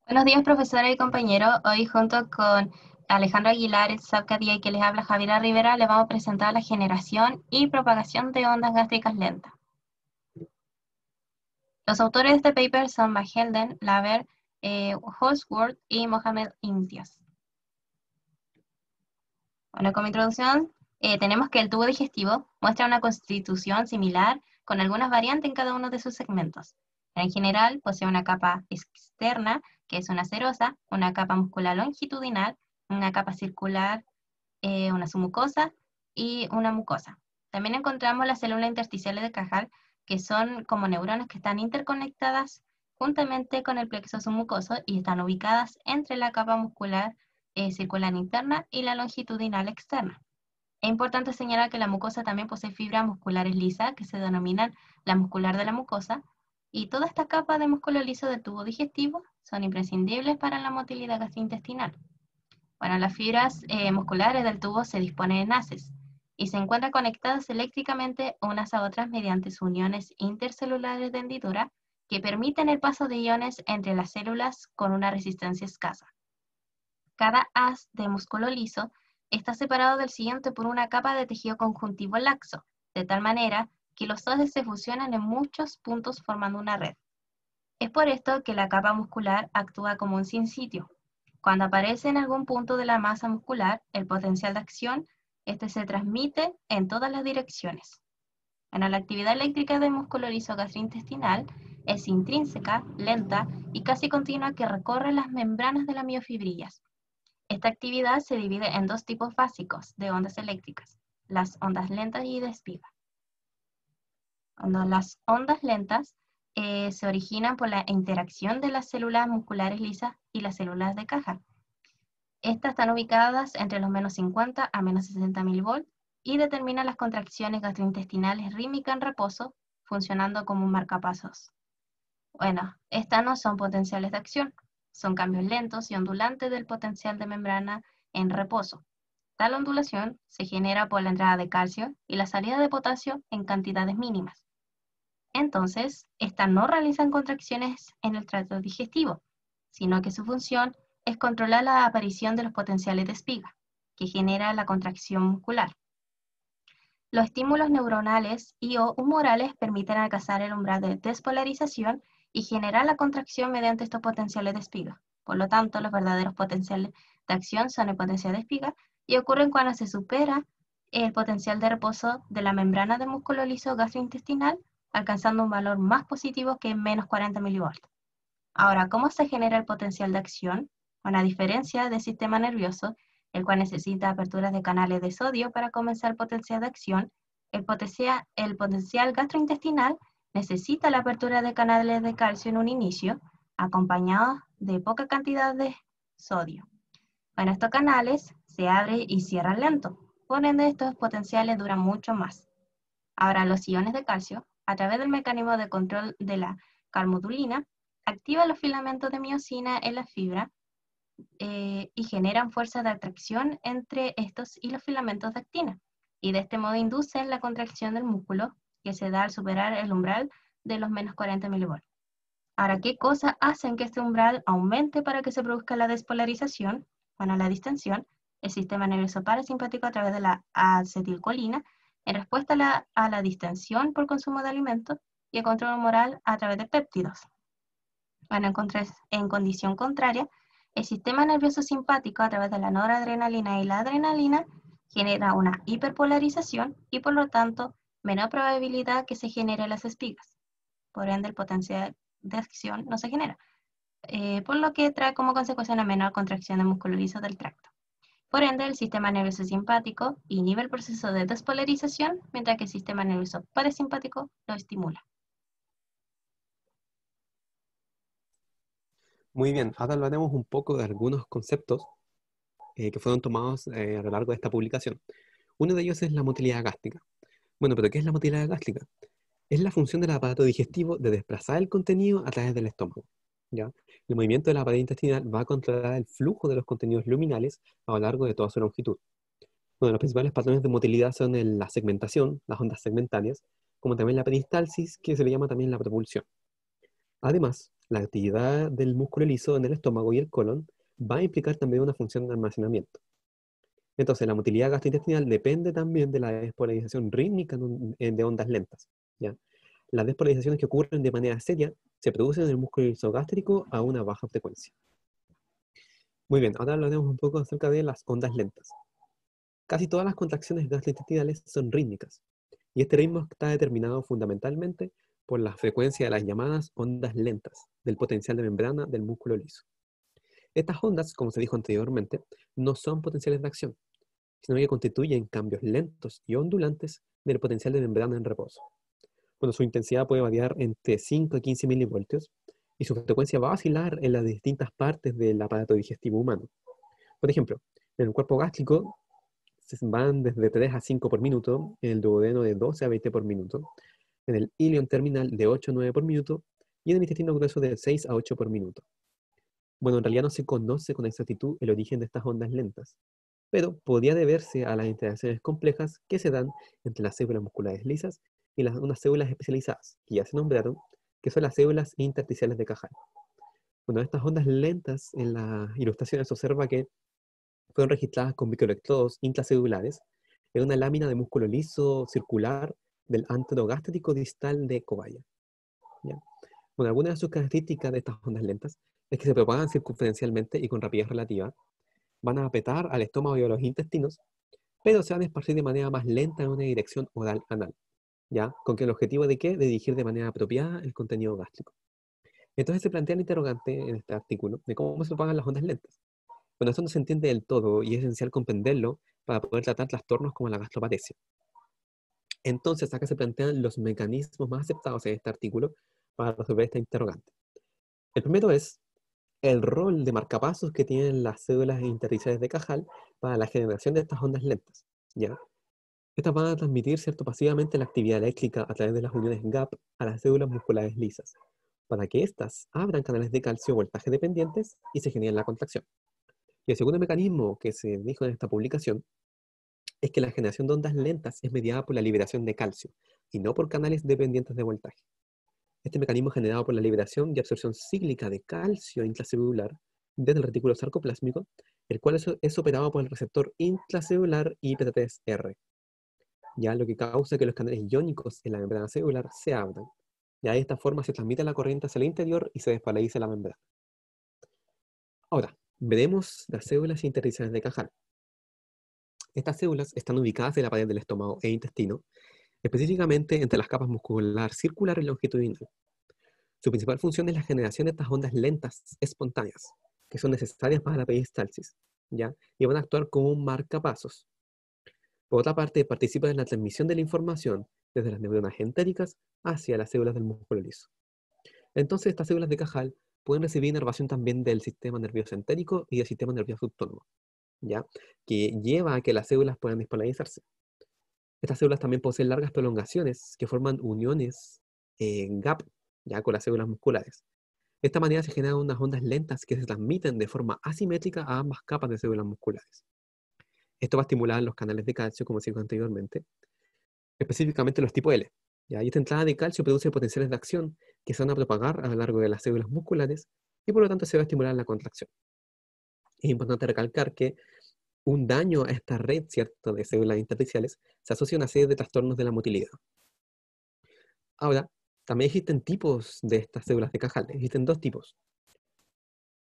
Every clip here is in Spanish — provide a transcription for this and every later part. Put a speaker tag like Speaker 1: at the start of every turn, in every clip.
Speaker 1: Buenos días, profesora y compañeros. Hoy, junto con Alejandro Aguilar, Sabcadia y que les habla Javiera Rivera, les vamos a presentar la generación y propagación de ondas gástricas lentas. Los autores de este paper son Van Helden, Laver, Holsworth y Mohamed Imtiaz. Bueno, como introducción, tenemos que el tubo digestivo muestra una constitución similar con algunas variantes en cada uno de sus segmentos. En general, posee una capa externa, que es una serosa, una capa muscular longitudinal, una capa circular, una submucosa y una mucosa. También encontramos las células intersticiales de Cajal, que son como neuronas que están interconectadas juntamente con el plexo submucoso y están ubicadas entre la capa muscular circular interna y la longitudinal externa. Es importante señalar que la mucosa también posee fibras musculares lisas que se denominan la muscular de la mucosa, y toda esta capa de músculo liso del tubo digestivo son imprescindibles para la motilidad gastrointestinal. Bueno, las fibras musculares del tubo se disponen en haces y se encuentran conectadas eléctricamente unas a otras mediante uniones intercelulares de hendidura que permiten el paso de iones entre las células con una resistencia escasa. Cada haz de músculo liso está separado del siguiente por una capa de tejido conjuntivo laxo, de tal manera que los haces se fusionan en muchos puntos formando una red. Es por esto que la capa muscular actúa como un sinsitio. Cuando aparece en algún punto de la masa muscular el potencial de acción, este se transmite en todas las direcciones. Bueno, la actividad eléctrica del músculo liso gastrointestinal es intrínseca, lenta y casi continua que recorre las membranas de las miofibrillas. Esta actividad se divide en dos tipos básicos de ondas eléctricas, las ondas lentas y de espiga. Cuando las ondas lentas se originan por la interacción de las células musculares lisas y las células de caja. Estas están ubicadas entre los menos 50 a menos 60 mV y determinan las contracciones gastrointestinales rítmicas en reposo, funcionando como un marcapasos. Bueno, estas no son potenciales de acción, son cambios lentos y ondulantes del potencial de membrana en reposo. Tal ondulación se genera por la entrada de calcio y la salida de potasio en cantidades mínimas. Entonces, estas no realizan contracciones en el tracto digestivo, sino que su función es controlar la aparición de los potenciales de espiga, que genera la contracción muscular. Los estímulos neuronales y o humorales permiten alcanzar el umbral de despolarización y generar la contracción mediante estos potenciales de espiga. Por lo tanto, los verdaderos potenciales de acción son el potencial de espiga y ocurren cuando se supera el potencial de reposo de la membrana del músculo liso gastrointestinal, alcanzando un valor más positivo que menos 40 mV. Ahora, ¿cómo se genera el potencial de acción? Bueno, a diferencia del sistema nervioso, el cual necesita aperturas de canales de sodio para comenzar el potencial de acción, el potencial gastrointestinal necesita la apertura de canales de calcio en un inicio, acompañado de poca cantidad de sodio. Bueno, estos canales se abren y cierran lento, por ende estos potenciales duran mucho más. Ahora, los iones de calcio, a través del mecanismo de control de la calmodulina, activan los filamentos de miosina en la fibra y generan fuerza de atracción entre estos y los filamentos de actina. Y de este modo inducen la contracción del músculo que se da al superar el umbral de los menos 40 mV. Ahora, ¿qué cosas hacen que este umbral aumente para que se produzca la despolarización? Bueno, la distensión, el sistema nervioso parasimpático a través de la acetilcolina, en respuesta a la distensión por consumo de alimentos, y el control humoral a través de péptidos. Bueno, en condición contraria, el sistema nervioso simpático a través de la noradrenalina y la adrenalina genera una hiperpolarización y por lo tanto menor probabilidad que se generen las espigas. Por ende, el potencial de acción no se genera, por lo que trae como consecuencia una menor contracción de músculo liso del tracto. Por ende, el sistema nervioso simpático inhibe el proceso de despolarización, mientras que el sistema nervioso parasimpático lo estimula.
Speaker 2: Muy bien, ahora hablaremos un poco de algunos conceptos que fueron tomados a lo largo de esta publicación. Uno de ellos es la motilidad gástrica. Bueno, pero ¿qué es la motilidad gástrica? Es la función del aparato digestivo de desplazar el contenido a través del estómago. ¿Ya? El movimiento de la pared intestinal va a controlar el flujo de los contenidos luminales a lo largo de toda su longitud. Bueno, los principales patrones de motilidad son la segmentación, las ondas segmentarias, como también la peristalsis, que se le llama también la propulsión. Además, La actividad del músculo liso en el estómago y el colon va a implicar también una función de almacenamiento. Entonces, la motilidad gastrointestinal depende también de la despolarización rítmica de ondas lentas, ¿ya? Las despolarizaciones que ocurren de manera seria se producen en el músculo liso gástrico a una baja frecuencia. Muy bien, ahora hablaremos un poco acerca de las ondas lentas. Casi todas las contracciones gastrointestinales son rítmicas, y este ritmo está determinado fundamentalmente por la frecuencia de las llamadas ondas lentas del potencial de membrana del músculo liso. Estas ondas, como se dijo anteriormente, no son potenciales de acción, sino que constituyen cambios lentos y ondulantes del potencial de membrana en reposo. Bueno, su intensidad puede variar entre 5 a 15 milivoltios y su frecuencia va a oscilar en las distintas partes del aparato digestivo humano. Por ejemplo, en el cuerpo gástrico van desde 3 a 5 por minuto, en el duodeno de 12 a 20 por minuto, en el ilion terminal de 8 a 9 por minuto y en el intestino grueso de 6 a 8 por minuto. Bueno, en realidad no se conoce con exactitud el origen de estas ondas lentas, pero podría deberse a las interacciones complejas que se dan entre las células musculares lisas y unas células especializadas, que ya se nombraron, que son las células intersticiales de Cajal. Bueno, estas ondas lentas en las ilustraciones se observa que fueron registradas con microelectrodos intracelulares en una lámina de músculo liso circular del antero gástrico distal de cobaya, ¿ya? Bueno, algunas de sus características de estas ondas lentas es que se propagan circunferencialmente y con rapidez relativa, van a apretar al estómago y a los intestinos, pero se van a esparcir de manera más lenta en una dirección oral-anal, ¿ya? ¿Con el objetivo de qué? De dirigir de manera apropiada el contenido gástrico. Entonces se plantea el interrogante en este artículo de cómo se propagan las ondas lentas. Bueno, esto no se entiende del todo y es esencial comprenderlo para poder tratar trastornos como la gastroparesia. Entonces acá se plantean los mecanismos más aceptados en este artículo para resolver esta interrogante. El primero es el rol de marcapasos que tienen las células intersticiales de Cajal para la generación de estas ondas lentas, ¿ya? Estas van a transmitir, ¿cierto?, pasivamente la actividad eléctrica a través de las uniones GAP a las células musculares lisas, para que éstas abran canales de calcio voltaje dependientes y se genere la contracción. Y el segundo mecanismo que se dijo en esta publicación es que la generación de ondas lentas es mediada por la liberación de calcio y no por canales dependientes de voltaje. Este mecanismo es generado por la liberación y absorción cíclica de calcio intracelular desde el retículo sarcoplásmico, el cual es operado por el receptor intracelular IP3R, ya lo que causa que los canales iónicos en la membrana celular se abran. Ya de esta forma se transmite la corriente hacia el interior y se despolariza la membrana. Ahora, veremos las células intersticiales de Cajal. Estas células están ubicadas en la pared del estómago e intestino, específicamente entre las capas muscular circular y longitudinal. Su principal función es la generación de estas ondas lentas espontáneas, que son necesarias para la peristalsis, ¿ya? Y van a actuar como un marcapasos. Por otra parte, participan en la transmisión de la información desde las neuronas entéricas hacia las células del músculo liso. Entonces, estas células de Cajal pueden recibir inervación también del sistema nervioso entérico y del sistema nervioso autónomo, ¿ya? Que lleva a que las células puedan despolarizarse. Estas células también poseen largas prolongaciones que forman uniones GAP, ya con las células musculares. De esta manera se generan unas ondas lentas que se transmiten de forma asimétrica a ambas capas de células musculares. Esto va a estimular los canales de calcio, como se dijo anteriormente, específicamente los tipo L. ¿Ya? Y esta entrada de calcio produce potenciales de acción que se van a propagar a lo largo de las células musculares y por lo tanto se va a estimular la contracción. Es importante recalcar que un daño a esta red, ¿cierto?, de células intersticiales se asocia a una serie de trastornos de la motilidad. Ahora, también existen tipos de estas células de Cajal. Existen dos tipos.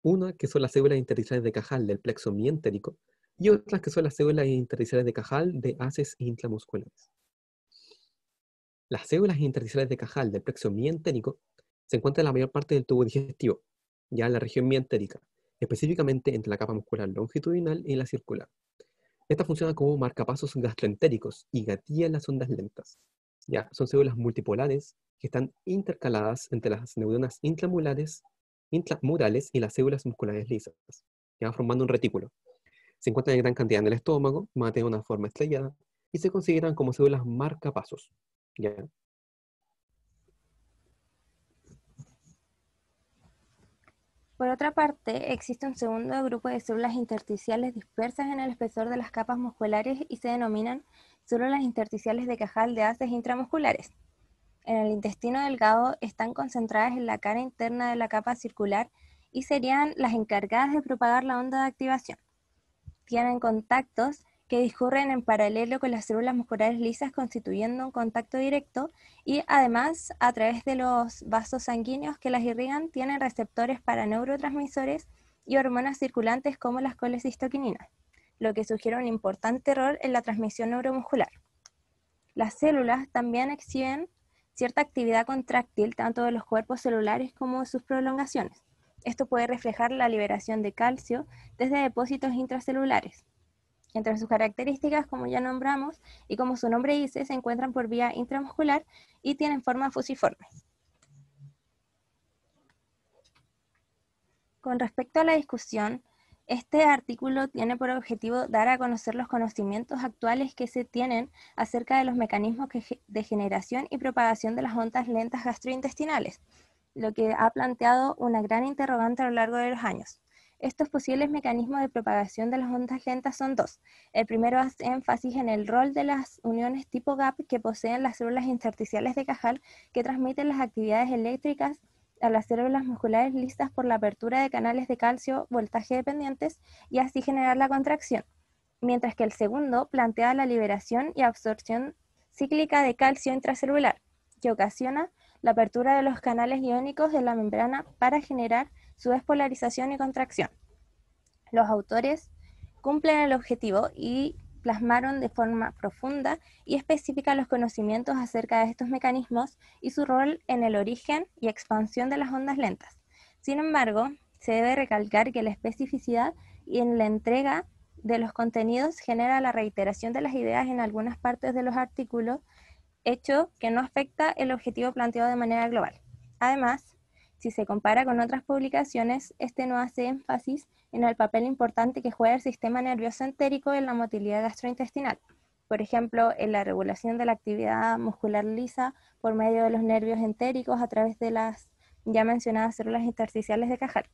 Speaker 2: Una que son las células intersticiales de Cajal del plexo mientérico y otras que son las células intersticiales de Cajal de haces intramusculares. Las células intersticiales de Cajal del plexo mientérico se encuentran en la mayor parte del tubo digestivo, ya en la región mientérica, específicamente entre la capa muscular longitudinal y la circular. Esta funciona como marcapasos gastroentéricos y gatillan las ondas lentas. Ya, son células multipolares que están intercaladas entre las neuronas intramurales y las células musculares lisas, ya formando un retículo. Se encuentran en gran cantidad en el estómago, van a tener una forma estrellada y se consideran como células marcapasos. ¿Ya?
Speaker 3: Por otra parte, existe un segundo grupo de células intersticiales dispersas en el espesor de las capas musculares y se denominan células intersticiales de Cajal de haces intramusculares. en el intestino delgado están concentradas en la cara interna de la capa circular y serían las encargadas de propagar la onda de activación. Tienen contactos que discurren en paralelo con las células musculares lisas, constituyendo un contacto directo, y además, a través de los vasos sanguíneos que las irrigan, tienen receptores para neurotransmisores y hormonas circulantes como las colecistoquininas, lo que sugiere un importante rol en la transmisión neuromuscular. Las células también exhiben cierta actividad contráctil tanto de los cuerpos celulares como de sus prolongaciones. Esto puede reflejar la liberación de calcio desde depósitos intracelulares. Entre sus características, como ya nombramos, y como su nombre dice, se encuentran por vía intramuscular y tienen forma fusiforme. Con respecto a la discusión, este artículo tiene por objetivo dar a conocer los conocimientos actuales que se tienen acerca de los mecanismos de generación y propagación de las ondas lentas gastrointestinales, lo que ha planteado una gran interrogante a lo largo de los años. Estos posibles mecanismos de propagación de las ondas lentas son dos. El primero hace énfasis en el rol de las uniones tipo GAP que poseen las células intersticiales de Cajal, que transmiten las actividades eléctricas a las células musculares listas por la apertura de canales de calcio voltaje dependientes y así generar la contracción. Mientras que el segundo plantea la liberación y absorción cíclica de calcio intracelular, que ocasiona la apertura de los canales iónicos de la membrana para generar su despolarización y contracción. Los autores cumplen el objetivo y plasmaron de forma profunda y específica los conocimientos acerca de estos mecanismos y su rol en el origen y expansión de las ondas lentas. Sin embargo, se debe recalcar que la especificidad y en la entrega de los contenidos genera la reiteración de las ideas en algunas partes de los artículos, hecho que no afecta el objetivo planteado de manera global. Además, si se compara con otras publicaciones, este no hace énfasis en el papel importante que juega el sistema nervioso entérico en la motilidad gastrointestinal, por ejemplo, en la regulación de la actividad muscular lisa por medio de los nervios entéricos a través de las ya mencionadas células intersticiales de Cajal.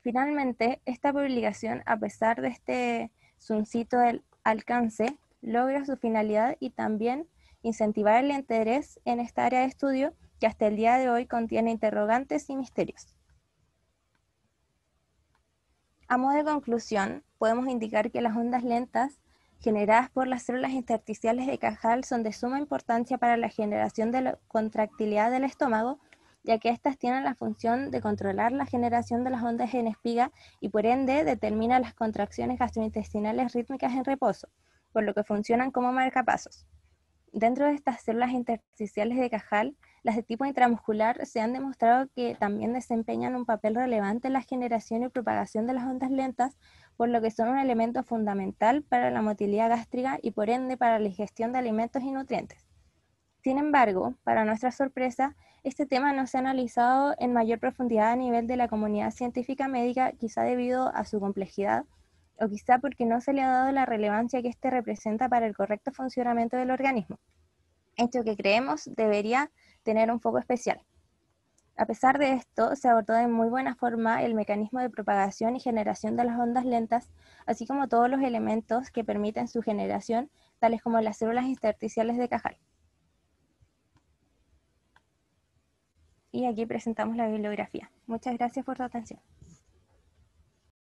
Speaker 3: Finalmente, esta publicación, a pesar de este suncito del alcance, logra su finalidad y también incentivar el interés en esta área de estudio que hasta el día de hoy contiene interrogantes y misterios. A modo de conclusión, podemos indicar que las ondas lentas generadas por las células intersticiales de Cajal son de suma importancia para la generación de la contractilidad del estómago, ya que éstas tienen la función de controlar la generación de las ondas en espiga y por ende determina las contracciones gastrointestinales rítmicas en reposo, por lo que funcionan como marcapasos. Dentro de estas células intersticiales de Cajal, las de tipo intramuscular se han demostrado que también desempeñan un papel relevante en la generación y propagación de las ondas lentas, por lo que son un elemento fundamental para la motilidad gástrica y por ende para la ingestión de alimentos y nutrientes. Sin embargo, para nuestra sorpresa, este tema no se ha analizado en mayor profundidad a nivel de la comunidad científica médica, quizá debido a su complejidad, o quizá porque no se le ha dado la relevancia que este representa para el correcto funcionamiento del organismo, hecho que creemos debería tener un foco especial. A pesar de esto, se abordó de muy buena forma el mecanismo de propagación y generación de las ondas lentas, así como todos los elementos que permiten su generación, tales como las células intersticiales de Cajal. Y aquí presentamos la bibliografía. Muchas gracias por tu atención.